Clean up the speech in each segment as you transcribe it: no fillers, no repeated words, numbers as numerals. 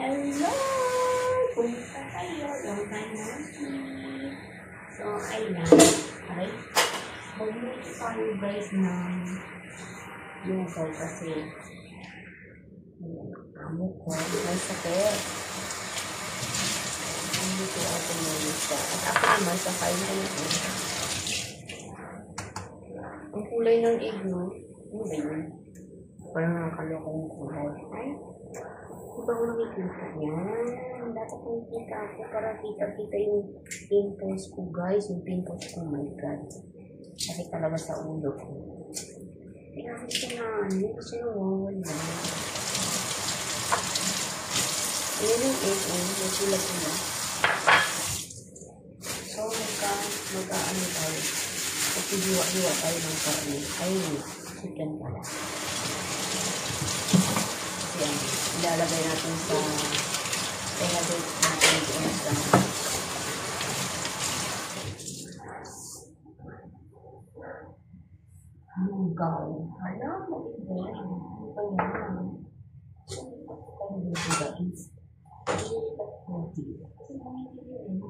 Hello! Kumusta kayo? Long time no see. So, ayan. Okay. Bumili tayo guys ng lugaw kasi amo ko may sakit. Hindi ko ako nalisa. At ako naman sa kain ko nito. Ang kulay ng egg, no? Ano ba yun? Parang nakakalokong kulay. Ay, hindi ba ako nakikita yan? Dapat nakikita ako para kita-kita yung pimples ko, guys. Yung pimples ko, oh my God. Sakit talaga sa ulo ko. Kaya gusto na, hindi gusto na wawala. Ayan yung egg, yung sila-sila. So, magka-ano tayo. Kasi hiwa-hiwa tayo ng karne. Ayun, chicken pala. Yan, ilalagay natin sa pinagay natin doon sa lugaw. Alam mo, ito. Ano pa yan? So, ito pa yung lugaw guys. Ito pa yung kasi mamili yun.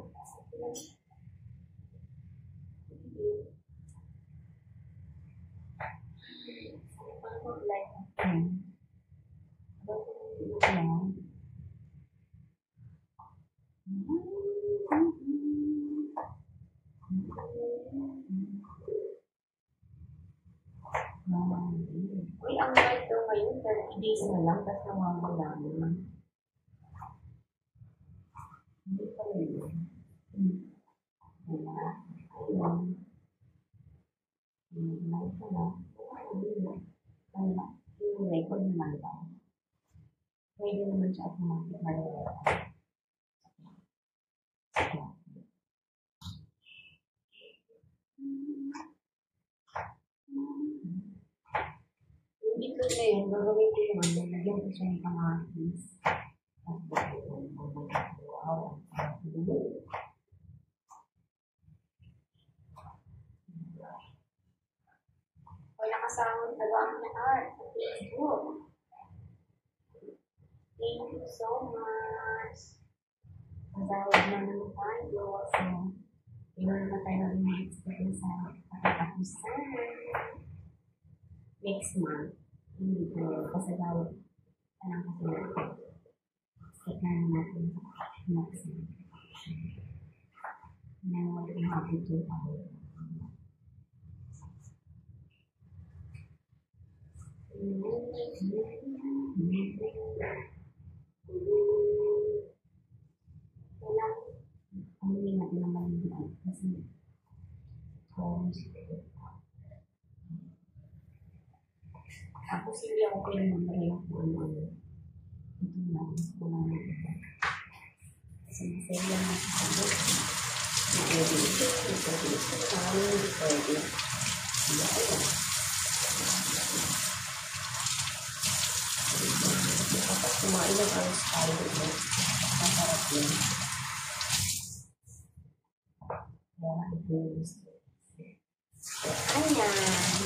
Uy, ang light daw ngayon, 30 days na lang, tapos nawawala naman. Hindi pa rin yun. Ayun. Light na lang. Yung record naman lang. Pwede naman siya automatic malala. Dito na yun, gagawin ko yung ano, lagyan ko siya ng kamatis. Wow. Wala kasama tagama na art sa Facebook. Thank you so much. Masawag na naman tayo. So, iwan naman tayo ng next natin sa patatapusan. Next month. Hindi tayo kasagawag. Alam kasi natin. Check na natin sa next month. Nawag yung habito tayo. Kailangan pamilin natin ng malimit kasi tapos hindi ako pinamamalayan kung ano-ano. Ito na, gusto na ito. Kasi masaya na sa sabot. Pwede ito, pwede ito, pwede. Kapag kumain ng aros tayo ito, masarap yun. Kaya ito yung gusto. Ayan.